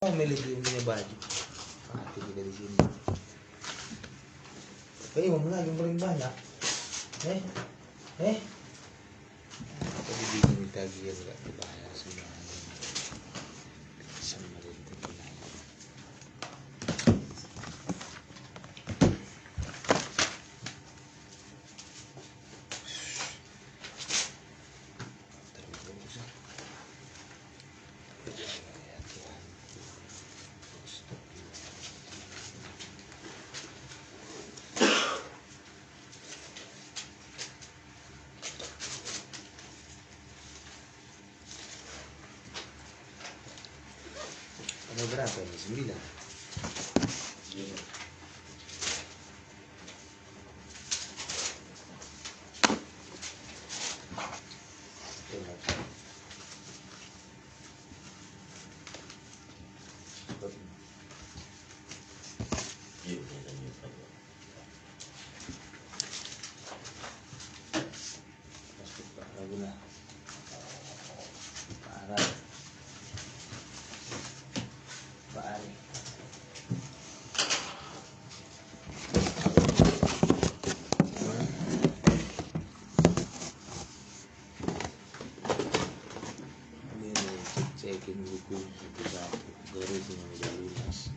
Mau milih punya baju. Mati juga di sini. Mau lagi yang paling banyak. Tadi bingung minta gear gak dibayar semuanya. Sama rintik lagi. Ada berapa ini? 9. Cekin buku satu garisnya udah lunas.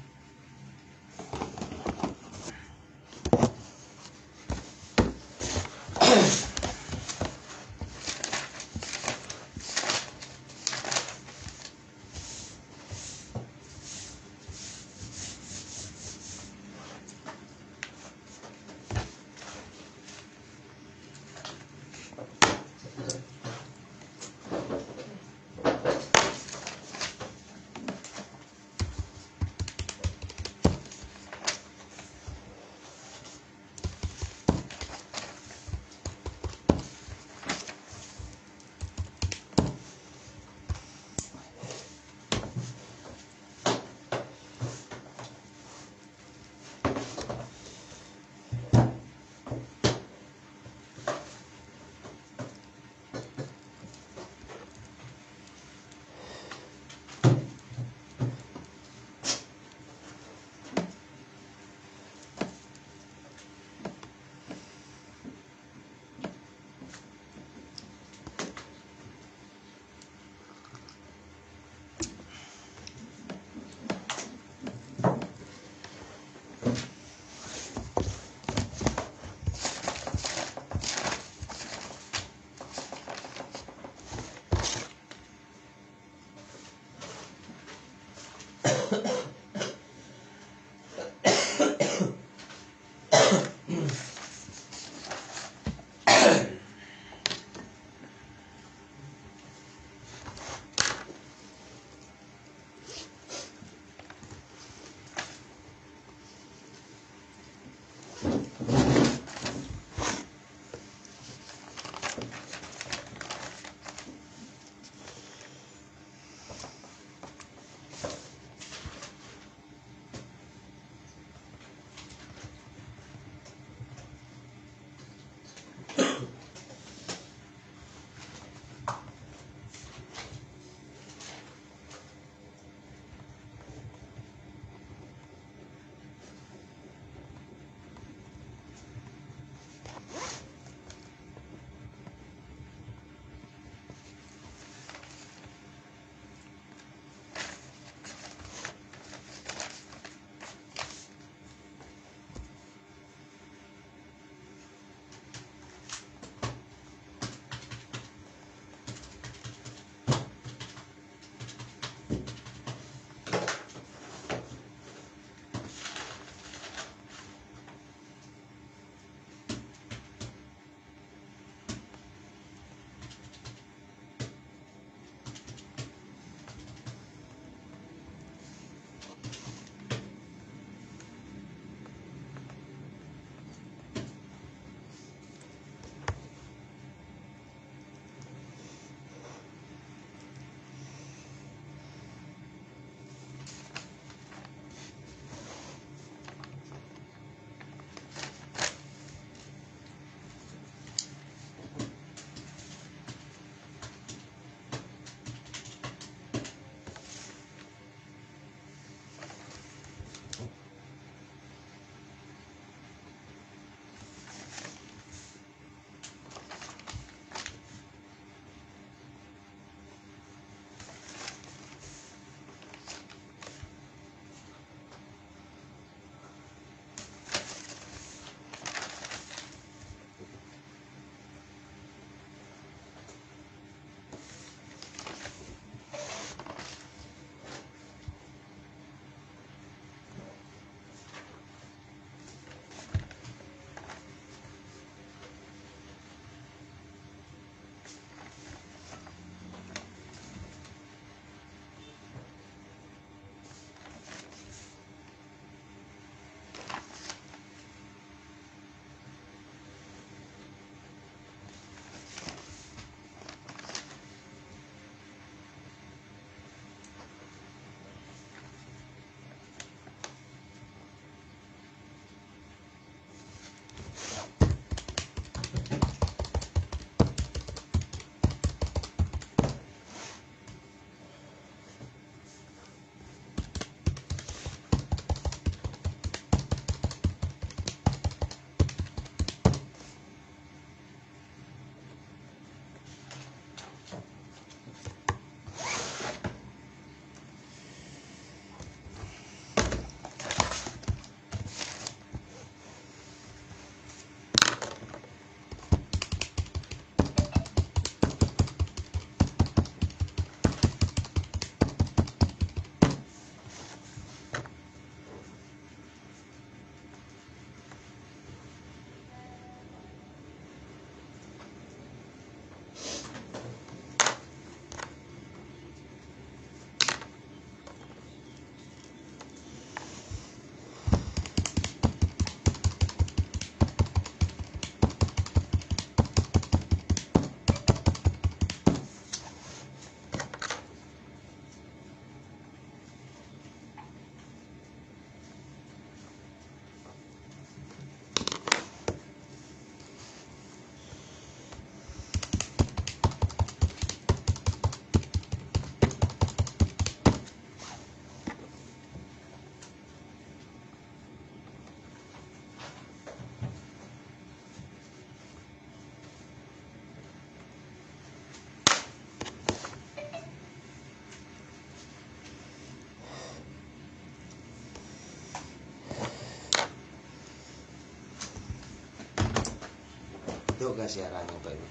Yuk kasih arahnya Pak ini.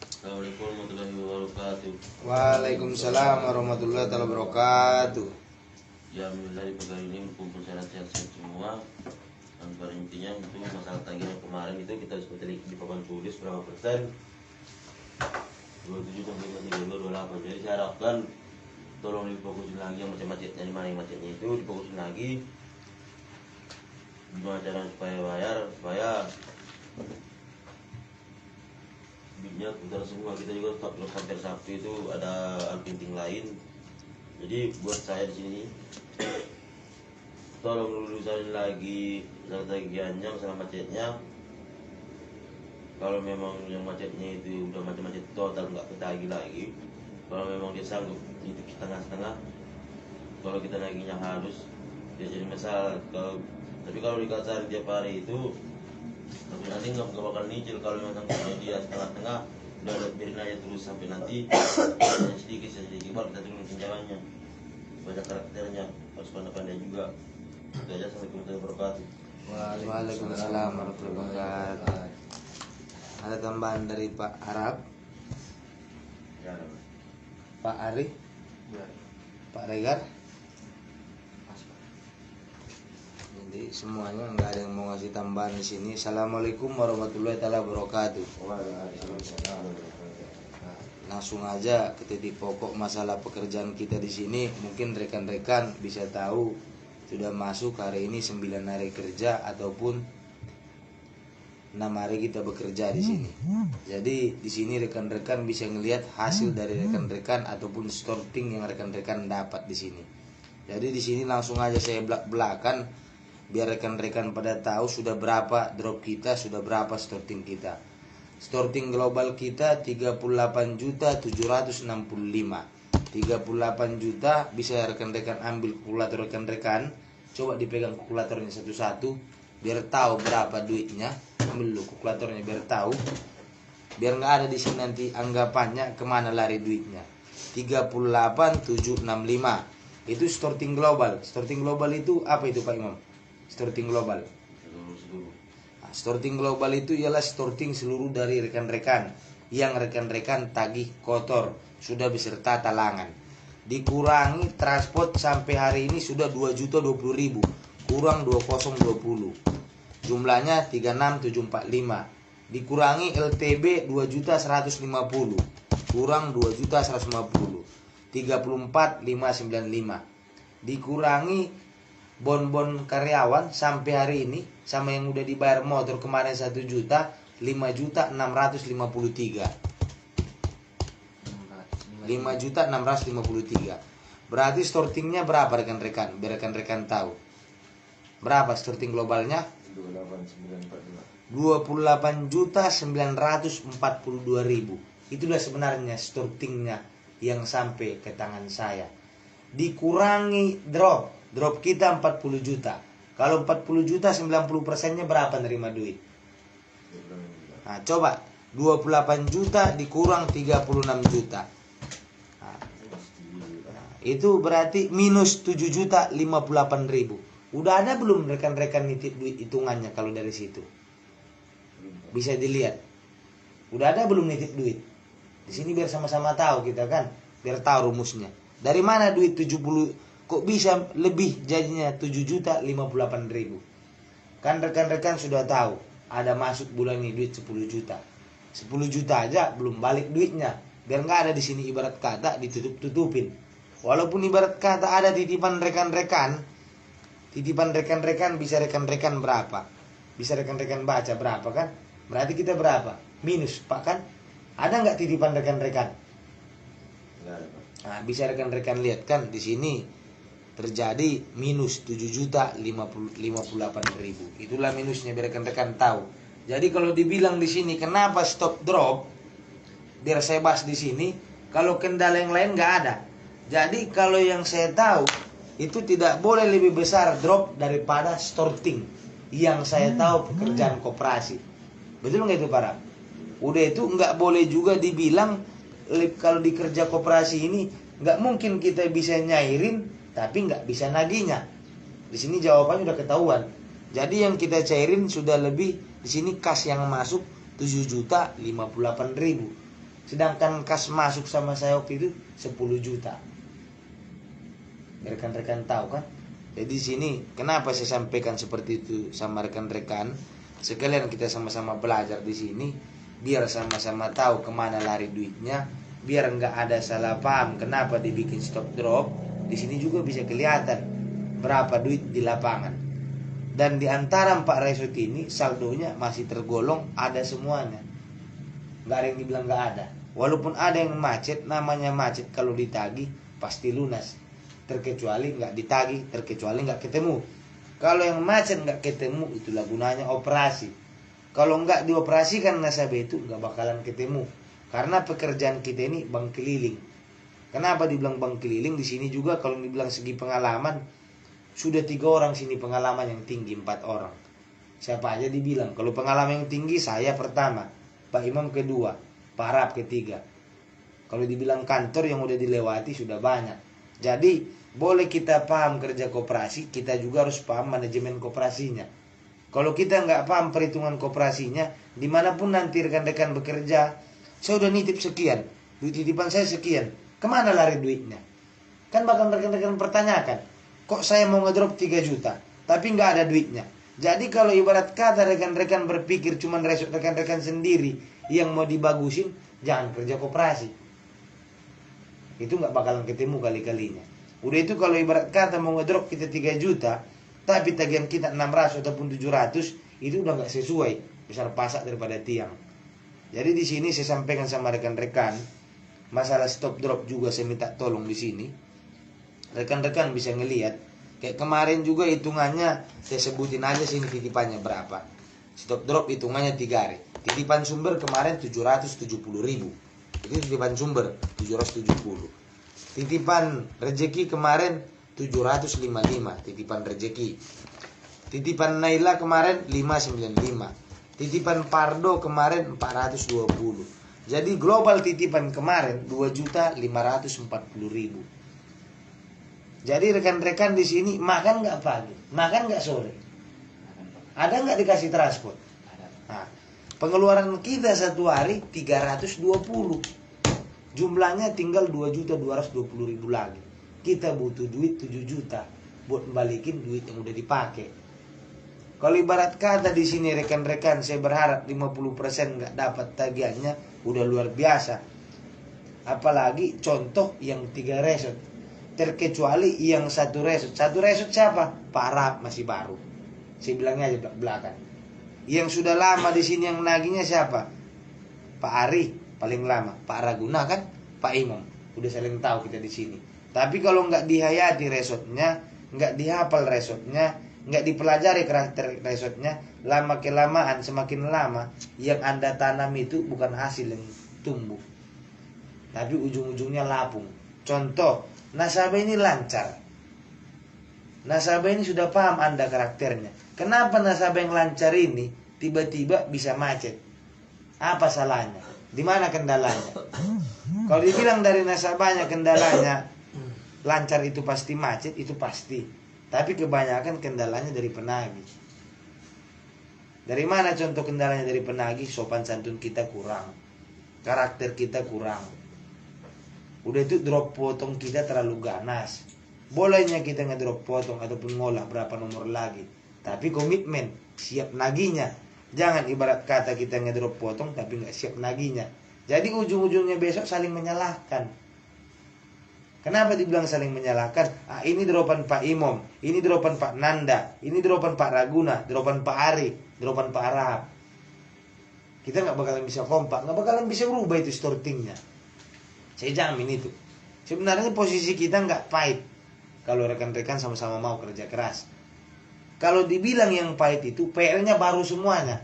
Assalamualaikum warahmatullahi wabarakatuh. Waalaikumsalam warahmatullahi wabarakatuh. Ya alhamdulillah di pagi ini berkumpul sehat-sehat semua. Dan pada intinya itu masalah tagihan kemarin itu kita seperti di papan tulis berapa persen 27 sampai 32, 28. Jadi saya harapkan tolong difokusin lagi yang macet-macetnya, di mana yang macetnya itu difokusin lagi. Gimana cara supaya bayar, supaya duitnya putar semua. Kita juga tetap sampai Sabtu itu ada penting lain. Jadi buat saya di sini tolong lulusan lagi tagihannya masalah macetnya. Kalau memang yang macetnya itu udah macet-macet total nggak ketagih lagi, kalau memang dia sanggup itu setengah-setengah, kalau kita naginya halus dia jadi masalah. Tapi kalau dikasar tiap hari itu nanti nggak bakal nyicil. Kalau memang dia setengah-setengah udah biarin aja terus sampai nanti sedikit baru kita turun pinjamannya. Banyak karakternya, harus pandai-pandai juga. Itu aja, assalamualaikum warahmatullahi wabarakatuh. Waalaikumsalam warahmatullahi wabarakatuh. Ada tambahan dari Pak Arab, Ya, Pak Ari, Pak Regar. Jadi semuanya nggak ada yang mau ngasih tambahan di sini. Assalamualaikum warahmatullahi wabarakatuh. Langsung aja ke titik pokok masalah pekerjaan kita di sini. Mungkin rekan-rekan bisa tahu sudah masuk hari ini 9 hari kerja ataupun 6 hari kita bekerja di sini. Jadi di sini rekan-rekan bisa ngelihat hasil dari rekan-rekan ataupun sorting yang rekan-rekan dapat di sini. Jadi di sini langsung aja saya belak-belakan biar rekan-rekan pada tahu sudah berapa drop kita, sudah berapa sorting kita. Sorting global kita 38.765. 38 juta bisa rekan-rekan ambil kalkulator rekan-rekan. Coba dipegang kalkulatornya satu-satu biar tahu berapa duitnya. Ambil dulu kalkulatornya biar tahu. Biar nggak ada di sini nanti anggapannya kemana lari duitnya. 38.765 itu sorting global. Sorting global itu apa itu Pak Imam? Sorting global. Sorting global itu ialah sorting seluruh dari rekan-rekan yang rekan-rekan tagih kotor sudah beserta talangan. Dikurangi transport sampai hari ini sudah 2.020.000 kurang 2020. Jumlahnya 36.745. Dikurangi LTB 2.150 kurang 2.150. 34.595. Dikurangi bon-bon karyawan sampai hari ini sama yang udah dibayar motor kemarin 1 juta 5.653. 5.653. Berarti sortingnya berapa rekan-rekan? Biar rekan-rekan tahu. Berapa sorting globalnya? 28.942.000. Itulah sebenarnya sortingnya yang sampai ke tangan saya. Dikurangi drop kita 40 juta. Kalau 40 juta 90%-nya berapa nerima duit? Nah, coba 28 juta dikurang 36 juta. Nah, itu berarti minus 7 juta 58 ribu. Udah ada belum rekan-rekan nitip duit hitungannya kalau dari situ? Bisa dilihat. Udah ada belum nitip duit? Di sini biar sama-sama tahu kita kan, biar tahu rumusnya. Dari mana duit 70 kok bisa lebih jadinya 7.058.000? Kan rekan-rekan sudah tahu ada masuk bulan ini duit 10 juta. 10 juta aja belum balik duitnya. Biar nggak ada di sini ibarat kata ditutup-tutupin. Walaupun ibarat kata ada titipan rekan-rekan bisa rekan-rekan berapa? Bisa rekan-rekan baca berapa kan? Berarti kita berapa? Minus, Pak kan? Ada nggak titipan rekan-rekan? Nah, bisa rekan-rekan lihat kan di sini terjadi minus 7.058.000. Itulah minusnya biar rekan-rekan tahu. Jadi kalau dibilang di sini kenapa stop drop, biar saya bahas di sini. Kalau kendala yang lain nggak ada. Jadi kalau yang saya tahu itu tidak boleh lebih besar drop daripada sorting. Yang saya tahu pekerjaan koperasi. Betul nggak itu Pak? Udah itu nggak boleh juga dibilang kalau di kerja koperasi ini nggak mungkin kita bisa nyairin tapi nggak bisa nagihnya. Di sini jawabannya udah ketahuan. Jadi yang kita cairin sudah lebih, di sini kas yang masuk 7.058.000. Sedangkan kas masuk sama saya waktu itu 10 juta. Rekan-rekan tahu kan? Jadi di sini kenapa saya sampaikan seperti itu sama rekan-rekan? Sekalian kita sama-sama belajar di sini, biar sama-sama tahu kemana lari duitnya, biar nggak ada salah paham kenapa dibikin stop drop. Di sini juga bisa kelihatan berapa duit di lapangan. Dan di antara 4 resort ini saldonya masih tergolong ada semuanya. Nggak ada yang dibilang nggak ada. Walaupun ada yang macet, namanya macet kalau ditagih pasti lunas. Terkecuali nggak ditagih, terkecuali nggak ketemu. Kalau yang macet nggak ketemu, itulah gunanya operasi. Kalau nggak dioperasikan nasabah itu nggak bakalan ketemu. Karena pekerjaan kita ini bank keliling. Kenapa dibilang bank keliling? Di sini juga kalau dibilang segi pengalaman, sudah 3 orang sini pengalaman yang tinggi, 4 orang. Siapa aja dibilang. Kalau pengalaman yang tinggi, saya pertama, Pak Imam kedua, Pak Arab ketiga. Kalau dibilang kantor yang udah dilewati sudah banyak. Jadi boleh kita paham kerja koperasi, kita juga harus paham manajemen koperasinya. Kalau kita nggak paham perhitungan koperasinya, dimanapun nanti rekan-rekan bekerja, saya udah nitip sekian, duit titipan saya sekian, kemana lari duitnya? Kan bakal rekan-rekan pertanyakan, kok saya mau ngedrop 3 juta, tapi nggak ada duitnya. Jadi kalau ibarat kata rekan-rekan berpikir cuman resort rekan-rekan sendiri yang mau dibagusin, jangan kerja koperasi. Itu nggak bakalan ketemu kali-kalinya. Udah itu kalau ibarat kata mau ngedrop kita 3 juta, tapi tagihan kita 600 ataupun 700, itu udah nggak sesuai, besar pasak daripada tiang. Jadi di sini saya sampaikan sama rekan-rekan, masalah stop drop juga saya minta tolong di sini. Rekan-rekan bisa ngelihat, kayak kemarin juga hitungannya, saya sebutin aja sini titipannya berapa. Stop drop hitungannya 3 hari. Titipan sumber kemarin 770.000. Itu titipan sumber 770. Titipan rezeki kemarin 755, titipan rezeki. Titipan Naila kemarin 595. Titipan Pardo kemarin 420. Jadi global titipan kemarin 2.540.000. Jadi rekan-rekan di sini makan nggak pagi, makan nggak sore, ada nggak dikasih transport. Nah, pengeluaran kita satu hari 320. Jumlahnya tinggal 2.220.000 lagi. Kita butuh duit 7 juta buat balikin duit yang udah dipakai. Kalau ibarat kata di sini rekan-rekan, saya berharap 50% nggak dapat tagihannya udah luar biasa. Apalagi contoh yang 3 resort. Terkecuali yang 1 resort. 1 resort siapa? Pak Arab masih baru. Saya bilangnya aja belakang. Yang sudah lama di sini yang nagihnya siapa? Pak Ari paling lama. Pak Raguna kan? Pak Imam. Udah saling tahu kita di sini. Tapi kalau nggak dihayati resortnya, nggak dihafal resortnya, nggak dipelajari karakter resortnya, lama kelamaan semakin lama yang Anda tanam itu bukan hasil yang tumbuh, tapi ujung-ujungnya lapung. Contoh, nasabah ini lancar. Nasabah ini sudah paham Anda karakternya. Kenapa nasabah yang lancar ini tiba-tiba bisa macet? Apa salahnya? Di mana kendalanya? Kalau dibilang dari nasabahnya kendalanya lancar itu pasti macet, itu pasti. Tapi kebanyakan kendalanya dari penagih. Dari mana contoh kendalanya dari penagih? Sopan santun kita kurang, karakter kita kurang. Udah itu drop potong kita terlalu ganas. Bolehnya kita ngedrop potong ataupun ngolah berapa nomor lagi, tapi komitmen siap nagihnya. Jangan ibarat kata kita ngedrop potong tapi nggak siap nagihnya. Jadi ujung-ujungnya besok saling menyalahkan. Kenapa dibilang saling menyalahkan? Ini dropan Pak Imam, ini dropan Pak Nanda, ini dropan Pak Raguna, dropan Pak Ari, dropan Pak Arab. Kita nggak bakalan bisa kompak, nggak bakalan bisa berubah itu stortingnya. Saya jamin itu. Sebenarnya posisi kita nggak pahit kalau rekan-rekan sama-sama mau kerja keras. Kalau dibilang yang pahit itu PR-nya baru semuanya,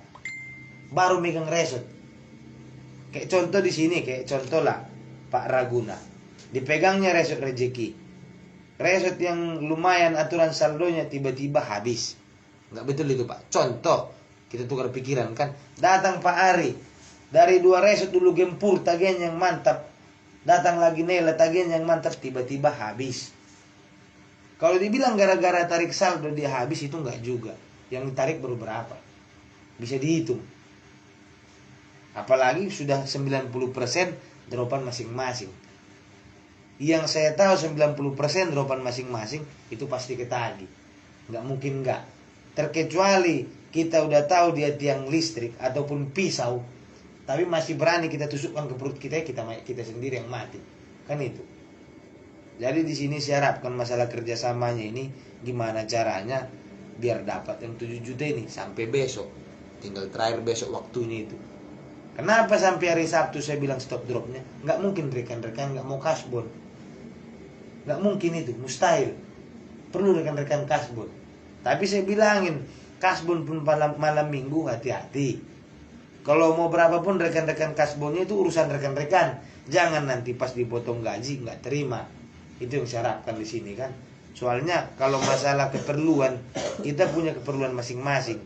baru megang resort. Kayak contoh di sini, kayak contoh lah Pak Raguna, dipegangnya resort rezeki. Resort yang lumayan aturan saldonya tiba-tiba habis. Nggak betul itu Pak. Contoh, kita tukar pikiran kan. Datang Pak Ari, dari 2 resort dulu gempur tagihan yang mantap. Datang lagi Nela tagihan yang mantap, tiba-tiba habis. Kalau dibilang gara-gara tarik saldo dia habis, itu enggak juga. yang ditarik baru berapa, bisa dihitung. Apalagi sudah 90% dropan masing-masing. Yang saya tahu 90% dropan masing-masing itu pasti ketagih, nggak mungkin nggak. Terkecuali kita udah tahu dia tiang listrik ataupun pisau, tapi masih berani kita tusukkan ke perut kita sendiri yang mati, kan itu. Jadi di sini saya harapkan masalah kerjasamanya ini gimana caranya biar dapat yang 7 juta ini sampai besok. Tinggal terakhir besok waktunya itu. Kenapa sampai hari Sabtu saya bilang stop dropnya? Nggak mungkin rekan-rekan nggak mau kasbon. Nggak mungkin itu, mustahil. Perlu rekan-rekan kasbon. Tapi saya bilangin, kasbon pun malam minggu hati-hati. Kalau mau berapapun rekan-rekan kasbonnya itu urusan rekan-rekan. Jangan nanti pas dipotong gaji nggak terima. Itu yang saya harapkan di sini kan. Soalnya kalau masalah keperluan, kita punya keperluan masing-masing.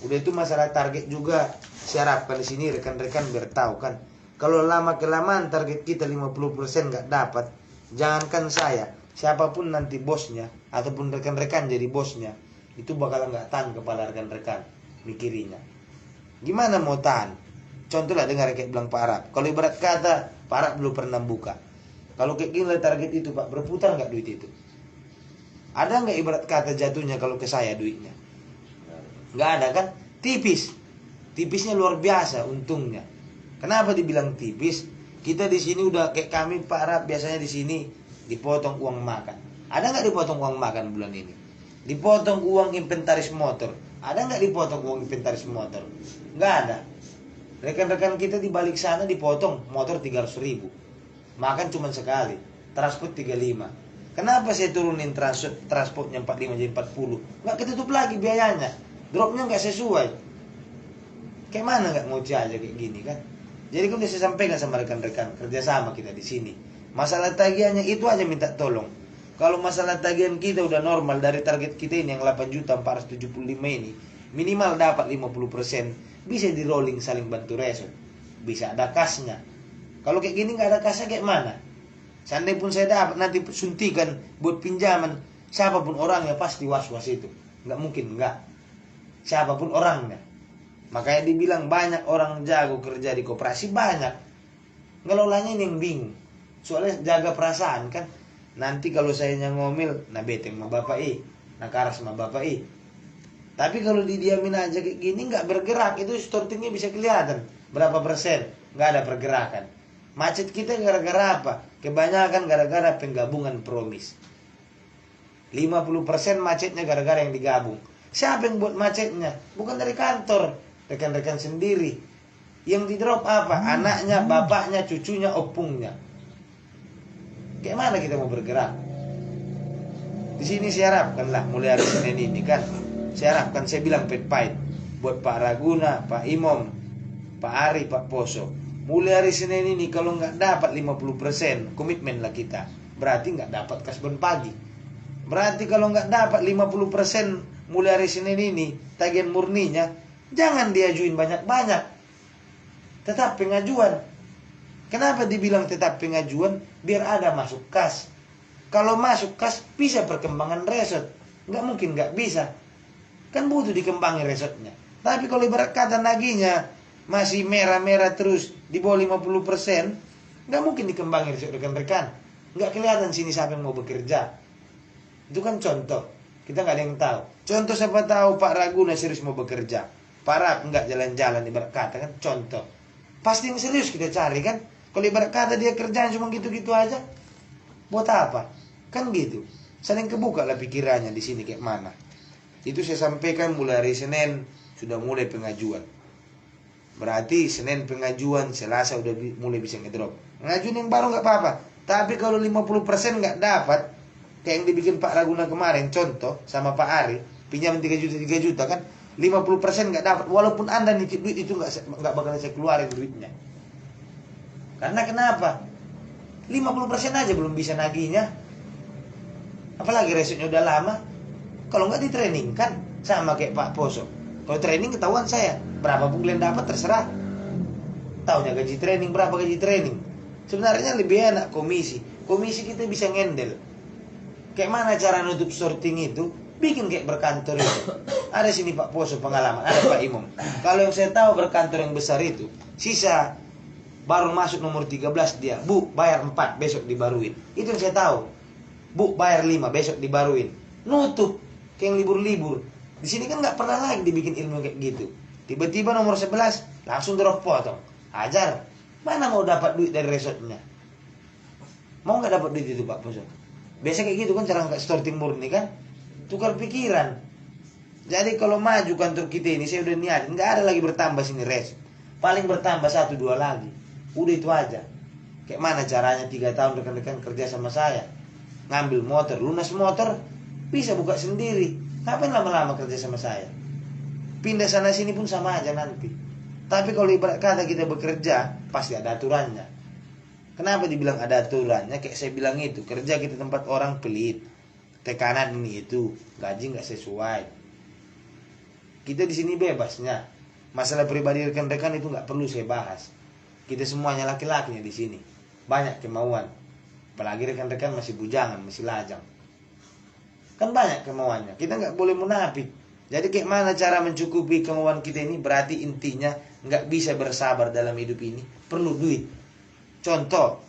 Udah itu masalah target juga saya harapkan di sini rekan-rekan biar tahu kan. Kalau lama kelamaan target kita 50% nggak dapat, jangankan saya, siapapun nanti bosnya ataupun rekan-rekan jadi bosnya, itu bakal nggak tahan kepala rekan-rekan mikirinya. Gimana mau tahan? Contohlah dengar kayak bilang Pak Arab. Kalau ibarat kata Pak Arab belum pernah buka. Kalau kayak gini target itu Pak, berputar nggak duit itu? Ada nggak ibarat kata jatuhnya kalau ke saya duitnya? Nggak ada kan? Tipis. Tipisnya luar biasa untungnya. Kenapa dibilang tipis? Kita di sini udah kayak kami Pak Arab biasanya di sini dipotong uang makan. Ada nggak dipotong uang makan bulan ini? Dipotong uang inventaris motor. Ada nggak dipotong uang inventaris motor? Nggak ada. Rekan-rekan kita di balik sana dipotong motor 300.000. Makan cuma sekali. Transport 35. Kenapa saya turunin transportnya 45 jadi 40? Nggak ketutup lagi biayanya. Dropnya nggak sesuai. Kayak mana nggak mau aja kayak gini kan? Jadi kan udah saya sampaikan sama rekan-rekan kerjasama kita di sini. Masalah tagihannya itu aja minta tolong. Kalau masalah tagihan kita udah normal dari target kita ini yang 8.475 ini, minimal dapat 50%, bisa di rolling saling bantu resort. Bisa ada kasnya. Kalau kayak gini nggak ada kasnya kayak mana? Seandainya pun saya dapat nanti suntikan buat pinjaman, siapapun orangnya pasti was-was itu. Nggak mungkin nggak. Siapapun orangnya. Makanya dibilang banyak orang jago kerja di koperasi, banyak. Ngelolanya ini yang bingung. Soalnya jaga perasaan kan. Nanti kalau saya ngomel, nah beteng sama bapak nah karas sama bapak Tapi kalau didiamin aja kayak gini nggak bergerak, itu stortingnya bisa kelihatan berapa persen, nggak ada pergerakan. Macet kita gara-gara apa? Kebanyakan gara-gara penggabungan promis. 50% macetnya gara-gara yang digabung. Siapa yang buat macetnya? Bukan dari kantor, rekan-rekan sendiri. Yang di drop apa? Anaknya, bapaknya, cucunya, opungnya. Kayak mana kita mau bergerak? Di sini saya harapkan lah mulai hari Senin ini kan. Saya harapkan, saya bilang pet-pahit buat Pak Raguna, Pak Imom, Pak Ari, Pak Poso. Mulai hari Senin ini kalau nggak dapat 50%, komitmen lah kita. Berarti nggak dapat kasbon pagi. Berarti kalau nggak dapat 50% mulai hari Senin ini, tagihan murninya, jangan diajuin banyak-banyak. Tetap pengajuan. Kenapa dibilang tetap pengajuan? Biar ada masuk kas. Kalau masuk kas, bisa perkembangan resort. Nggak mungkin nggak bisa. Kan butuh dikembangin resortnya. Tapi kalau ibarat kata naginya masih merah-merah terus di bawah 50%, nggak mungkin dikembangin resort rekan-rekan. Nggak kelihatan sini siapa yang mau bekerja. Itu kan contoh. Kita nggak ada yang tahu. Contoh siapa tahu Pak Raguna serius mau bekerja. Pak Rap nggak jalan-jalan ibarat kata kan contoh. Pasti yang serius kita cari kan. Kalau ibarat kata dia kerjaan cuma gitu-gitu aja, buat apa? Kan gitu. Saling kebuka lah pikirannya di sini kayak mana. Itu saya sampaikan mulai hari Senin sudah mulai pengajuan. Berarti Senin pengajuan, Selasa udah mulai bisa ngedrop. Ngajuin yang baru nggak apa-apa. Tapi kalau 50% nggak dapat, kayak yang dibikin Pak Raguna kemarin, contoh sama Pak Ari, pinjam 3 juta kan, 50% nggak dapat. Walaupun Anda nitip duit itu nggak bakal saya keluarin duitnya. Karena kenapa? 50% aja belum bisa nagihnya. Apalagi resortnya udah lama. Kalau nggak di training kan sama kayak Pak Poso. Kalau training ketahuan saya berapa bulan dapat terserah. Taunya gaji training berapa gaji training. Sebenarnya lebih enak komisi. Komisi kita bisa ngendel. Kayak mana cara nutup sorting itu? bikin kayak berkantor itu. Ada sini Pak Poso pengalaman, ada Pak Imam. Kalau yang saya tahu berkantor yang besar itu, sisa baru masuk nomor 13 dia, Bu bayar 4 besok dibaruin. Itu yang saya tahu. Bu bayar 5 besok dibaruin. Nutup kayak yang libur-libur. Di sini kan nggak pernah lagi dibikin ilmu kayak gitu. Tiba-tiba nomor 11 langsung drop potong. Ajar. Mana mau dapat duit dari resortnya? Mau nggak dapat duit itu Pak Poso? Biasa kayak gitu kan cara nggak store timur ini kan? Tukar pikiran. Jadi kalau maju kantor kita ini saya udah niat, nggak ada lagi bertambah sini resort. Paling bertambah 1-2 lagi. Udah itu aja. Kayak mana caranya 3 tahun rekan-rekan kerja sama saya? Ngambil motor, lunas motor, bisa buka sendiri. Ngapain lama-lama kerja sama saya? Pindah sana sini pun sama aja nanti. Tapi kalau ibarat kata kita bekerja, pasti ada aturannya. Kenapa dibilang ada aturannya? Kayak saya bilang itu, kerja kita tempat orang pelit. Tekanan ini itu, gaji nggak sesuai. Kita di sini bebasnya. Masalah pribadi rekan-rekan itu nggak perlu saya bahas. Kita semuanya laki-lakinya di sini. Banyak kemauan. Apalagi rekan-rekan masih bujangan, masih lajang. Kan banyak kemauannya. Kita nggak boleh munafik. Jadi kayak mana cara mencukupi kemauan kita ini? Berarti intinya nggak bisa bersabar dalam hidup ini. Perlu duit. Contoh,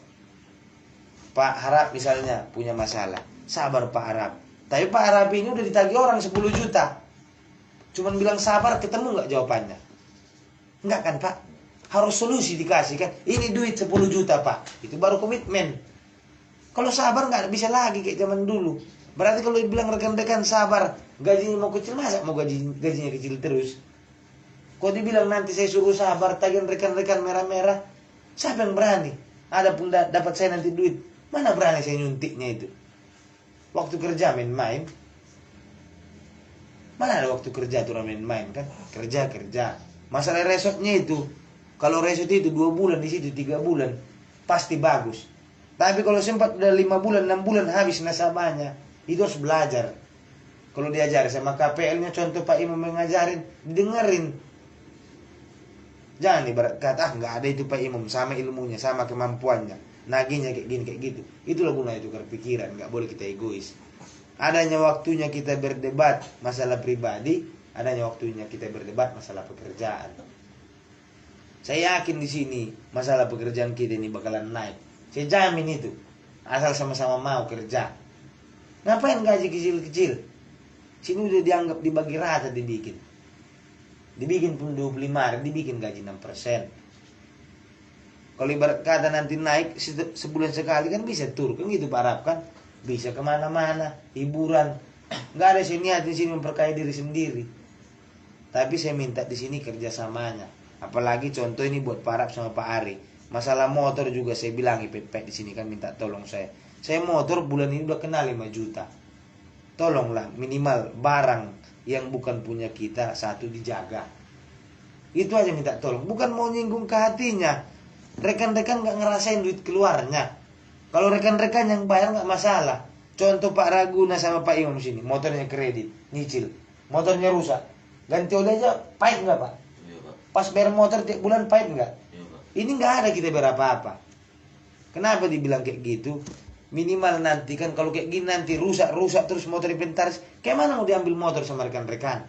Pak Harap misalnya punya masalah. Sabar Pak Harap. Tapi Pak Harap ini udah ditagih orang 10 juta. Cuman bilang sabar, ketemu nggak jawabannya? Nggak kan Pak? Harus solusi dikasih kan? Ini duit 10 juta Pak. Itu baru komitmen. Kalau sabar nggak bisa lagi kayak zaman dulu. Berarti kalau dibilang rekan-rekan sabar, gajinya mau kecil, masa mau gajinya kecil terus? Kok dibilang nanti saya suruh sabar, tagihan rekan-rekan merah-merah, siapa yang berani? Ada pun dapat saya nanti duit, mana berani saya nyuntiknya itu? Waktu kerja main-main, mana ada waktu kerja tuh main-main kan? Kerja. Masalah resortnya itu, kalau resort itu 2 bulan di situ 3 bulan, pasti bagus. Tapi kalau sempat udah 5 bulan, 6 bulan habis nasabahnya, itu harus belajar. Kalau diajar sama KPL-nya, contoh Pak Imam mengajarin, dengerin. Jangan ibarat kata, nggak ada itu Pak Imam, sama ilmunya, sama kemampuannya, naginya kayak gini, kayak gitu. Itulah gunanya tukar pikiran, nggak boleh kita egois. Adanya waktunya kita berdebat masalah pribadi, adanya waktunya kita berdebat masalah pekerjaan. Saya yakin di sini masalah pekerjaan kita ini bakalan naik. Saya jamin itu, asal sama-sama mau kerja. Ngapain gaji kecil-kecil? Sini udah dianggap dibagi rata dibikin. Dibikin pun 25 hari, dibikin gaji 6%. Kalau ibarat kata nanti naik sebulan sekali kan bisa tur. Kan gitu Pak Arab kan? Bisa kemana-mana, hiburan. Nggak ada saya niat di sini memperkaya diri sendiri. Tapi saya minta di sini kerjasamanya. Apalagi contoh ini buat Pak Arab sama Pak Ari. Masalah motor juga saya bilang IPP di sini kan minta tolong saya. Saya motor bulan ini udah kena 5 juta. Tolonglah minimal barang yang bukan punya kita satu dijaga. Itu aja minta tolong. Bukan mau nyinggung ke hatinya. Rekan-rekan gak ngerasain duit keluarnya. Kalau rekan-rekan yang bayar gak masalah. Contoh Pak Raguna sama Pak Imam sini. Motornya kredit, nyicil. Motornya rusak. Ganti oli aja pahit gak Pak? Iya Pak. Pas bayar motor tiap bulan pahit gak? Iya Pak. Ini gak ada kita bayar apa-apa. Kenapa dibilang kayak gitu? Minimal nanti kan kalau kayak gini nanti rusak terus motor inventaris. Kayak mana mau diambil motor sama rekan-rekan?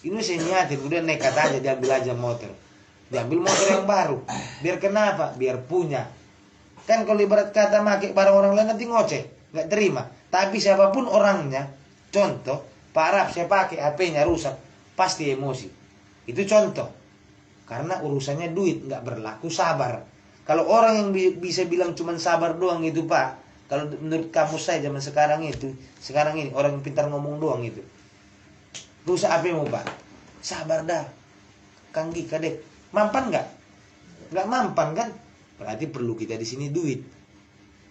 Ini saya niatin, udah nekat aja diambil aja motor. Diambil motor yang baru. Biar kenapa? Biar punya. Kan kalau ibarat kata make barang orang lain nanti ngoceh, nggak terima. Tapi siapapun orangnya, contoh, Pak Arab saya pakai HP-nya rusak, pasti emosi. Itu contoh. Karena urusannya duit, nggak berlaku sabar. Kalau orang yang bisa bilang cuman sabar doang itu Pak, kalau menurut kamus saya zaman sekarang ini orang yang pintar ngomong doang itu. Rusak HP-mu Pak, sabar dah, Kang Gika deh, mampan nggak? Nggak mampan kan? Berarti perlu kita di sini duit.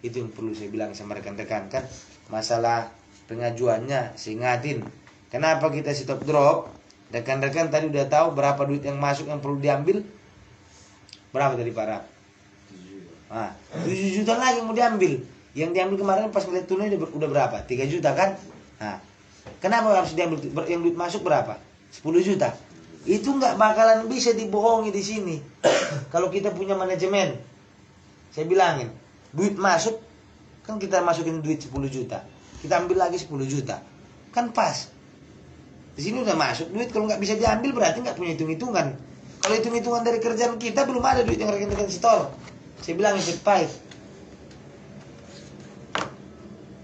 Itu yang perlu saya bilang sama rekan-rekan kan. Masalah pengajuannya, saya ingatin. Kenapa kita stop drop? Rekan-rekan tadi udah tahu berapa duit yang masuk yang perlu diambil. Berapa tadi Pak Rap? 7 juta lagi mau diambil. Yang diambil kemarin pas ngeliat tunai udah berapa? 3 juta kan? Nah, kenapa harus diambil? Yang duit masuk berapa? 10 juta. Itu nggak bakalan bisa dibohongi di sini. Kalau kita punya manajemen, saya bilangin, duit masuk kan kita masukin duit 10 juta. Kita ambil lagi 10 juta. Kan pas. Di sini udah masuk duit, kalau nggak bisa diambil berarti nggak punya hitung-hitungan. Kalau hitung-hitungan dari kerjaan kita belum ada duit yang rekan-rekan setor. Saya bilang itu pahit.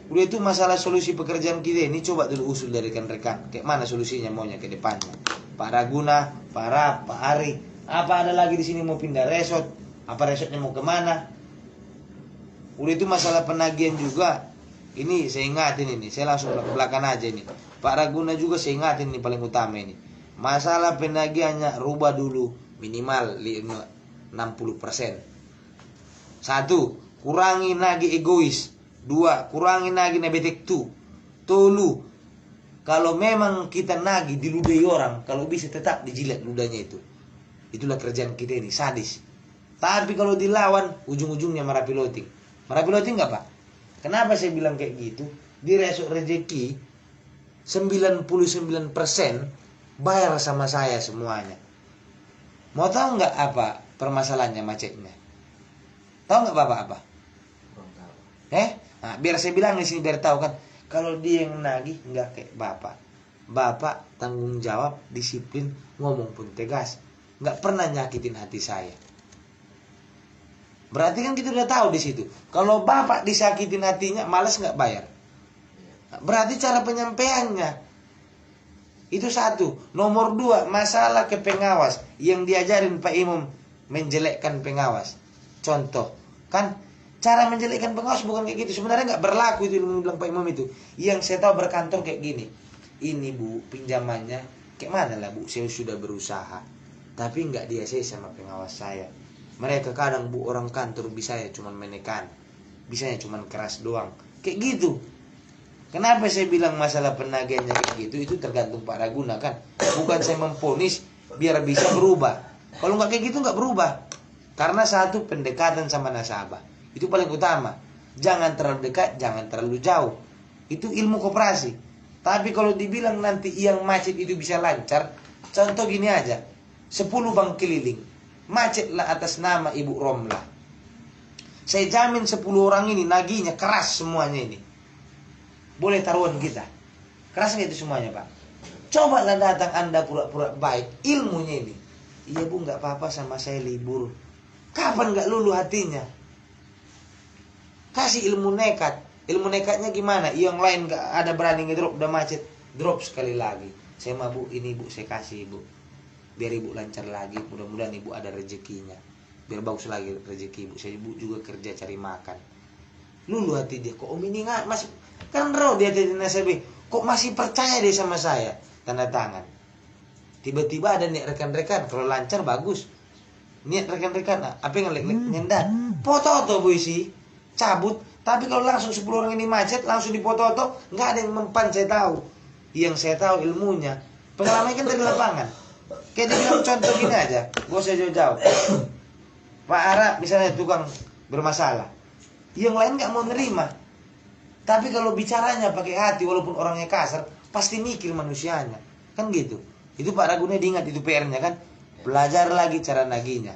Udah itu masalah solusi pekerjaan kita ini coba dulu usul dari rekan-rekan. Kayak mana solusinya maunya ke depannya? Pak Raguna, Pak Rap, Pak Ari. Apa ada lagi di sini mau pindah resort? Apa resortnya mau kemana? Udah itu masalah penagihan juga. Ini saya ingatin ini. Saya langsung ke belakang aja ini. Pak Raguna juga saya ingatin ini paling utama ini. Masalah penagihannya rubah dulu minimal 60%. 1. Kurangi nagih egois. 2. Kurangi nagih nebetek tu. Tolu. Kalau memang kita nagih diludahi orang, kalau bisa tetap dijilat ludahnya itu. Itulah kerjaan kita ini, sadis. Tapi kalau dilawan, ujung-ujungnya marah piloting. Marah piloting nggak Pak? Kenapa saya bilang kayak gitu? Di resort rezeki 99% bayar sama saya semuanya. Mau tahu nggak apa permasalahannya macetnya? Tahu nggak Bapak apa? Nah, biar saya bilang di sini biar tahu kan. Kalau dia yang nagih nggak kayak Bapak. Bapak tanggung jawab, disiplin, ngomong pun tegas. Nggak pernah nyakitin hati saya. Berarti kan kita udah tahu di situ. Kalau Bapak disakitin hatinya, malas nggak bayar. Berarti cara penyampaiannya itu 1. Nomor 2, masalah ke pengawas yang diajarin Pak Imam menjelekkan pengawas. Contoh, kan cara menjelekkan pengawas bukan kayak gitu. Sebenarnya nggak berlaku itu yang bilang Pak Imam itu. Yang saya tahu berkantor kayak gini. Ini Bu, pinjamannya kayak mana lah Bu? Saya sudah berusaha, tapi nggak dia sama pengawas saya. Mereka kadang Bu orang kantor bisanya cuma menekan, bisanya cuma keras doang. Kayak gitu. Kenapa saya bilang masalah penagihannya kayak gitu? Itu tergantung Pak Raguna kan. Bukan saya memponis biar bisa berubah. Kalau nggak kayak gitu nggak berubah. Karena 1, pendekatan sama nasabah. Itu paling utama. Jangan terlalu dekat, jangan terlalu jauh. Itu ilmu koperasi. Tapi kalau dibilang nanti yang macet itu bisa lancar, contoh gini aja. 10 bank keliling. Macetlah atas nama Ibu Romlah. Saya jamin 10 orang ini nagihnya keras semuanya ini. Boleh taruhan kita. Keras nggak itu semuanya Pak? Cobalah datang Anda pura-pura baik. Ilmunya ini. Iya Bu nggak apa-apa sama saya libur. Kapan nggak luluh hatinya? Kasih ilmu nekat. Ilmu nekatnya gimana? Yang lain nggak ada berani ngedrop, udah macet. Drop sekali lagi. Saya mah Bu, ini Bu saya kasih Bu. Biar Ibu lancar lagi, mudah-mudahan Ibu ada rezekinya. Biar bagus lagi rezeki Ibu. Saya Ibu juga kerja cari makan. Lulu hati dia, kok Om ini nggak masih kan roh dia dari nasabah. Kok masih percaya dia sama saya? Tanda tangan. Tiba-tiba ada nih rekan-rekan, kalau lancar bagus. Niat rekan-rekan, apa yang nyendat? Foto-foto Bu isi, cabut. Tapi kalau langsung 10 orang ini macet, langsung dipoto-foto, nggak ada yang mempan saya tahu. Yang saya tahu ilmunya, pengalaman kan dari lapangan. Kayak dia bilang contoh gini aja, gak usah jauh-jauh. Pak Arab misalnya tukang bermasalah, yang lain nggak mau nerima. Tapi kalau bicaranya pakai hati, walaupun orangnya kasar, pasti mikir manusianya, kan gitu. Itu Pak Raguna diingat itu PR-nya kan, belajar lagi cara nagihnya.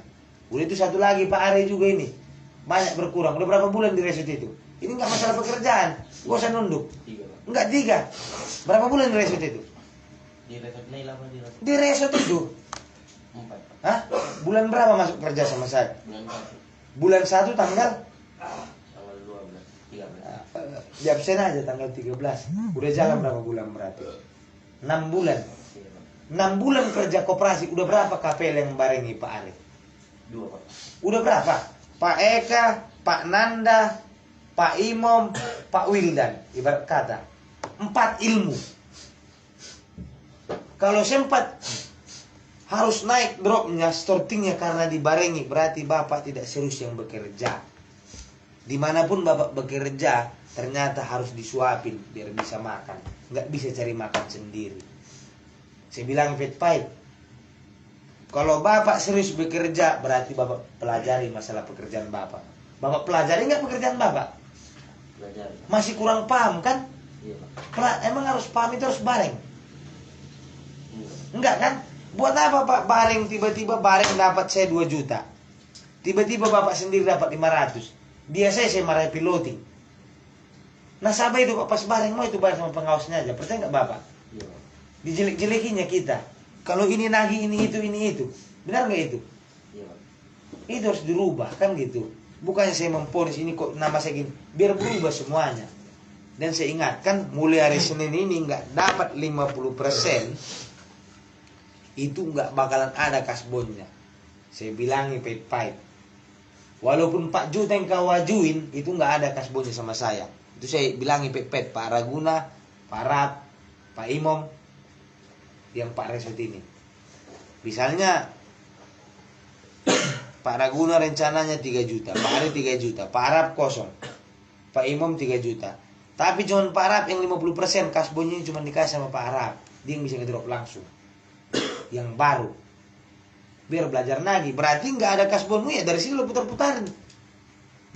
Udah itu 1 lagi Pak Ari juga ini, banyak berkurang. Udah berapa bulan di resort itu? Ini nggak masalah pekerjaan, gak usah nunduk. 3 Enggak 3. Berapa bulan di resort itu? Di resort itu 4 hah? Bulan berapa masuk kerja sama saya? bulan 1 Bulan 1 tanggal tanggal 12 13 di absen aja tanggal 13. Udah jalan berapa bulan berarti? 6 bulan. 6 bulan kerja koperasi. Udah berapa KPL yang barengi Pak Arif? 2 Pak. Udah berapa? Pak Eka, Pak Nanda, Pak Imam, Pak Wildan. Ibarat kata 4 ilmu. Kalau sempat harus naik dropnya, startingnya karena dibarengi, berarti Bapak tidak serius yang bekerja. Dimanapun Bapak bekerja, ternyata harus disuapin biar bisa makan. Nggak bisa cari makan sendiri. Saya bilang fit fight. Kalau Bapak serius bekerja, berarti Bapak pelajari masalah pekerjaan Bapak. Bapak pelajari nggak pekerjaan Bapak? Belajar. Masih kurang paham kan? Iya Pak. Emang harus paham itu harus bareng. Enggak. Enggak kan? Buat apa Pak bareng tiba-tiba bareng dapat saya 2 juta. Tiba-tiba Bapak sendiri dapat 500. Dia saya marahi piloting. Nasabah itu Pak pas bareng mau itu bayar sama pengawasnya aja. Percaya nggak Bapak? Iya, Pak. Dijelek-jelekinya kita. Kalau ini nagih ini itu. Benar nggak itu? Iya, Pak. Itu harus dirubah kan gitu. Bukannya saya memponis ini kok nama saya gini. Biar berubah semuanya. Dan saya ingatkan mulai hari Senin ini nggak dapat 50%, itu nggak bakalan ada kasbonnya. Saya bilangi pahit-pahit. Walaupun 4 juta yang kau ajuin, itu nggak ada kasbonnya sama saya. Itu saya bilangi pahit-pahit Pak Raguna, Pak Rap, Pak Imom, yang Pak Resut ini. Misalnya Pak Raguna rencananya 3 juta, Pak Ari 3 juta, Pak Arab kosong, Pak Imom 3 juta. Tapi cuma Pak Arab yang 50% kasbonnya cuma dikasih sama Pak Arab. Dia yang bisa ngedrop langsung. Yang baru. Biar belajar lagi. Berarti nggak ada kasbonmu ya dari sini lo putar-putarin.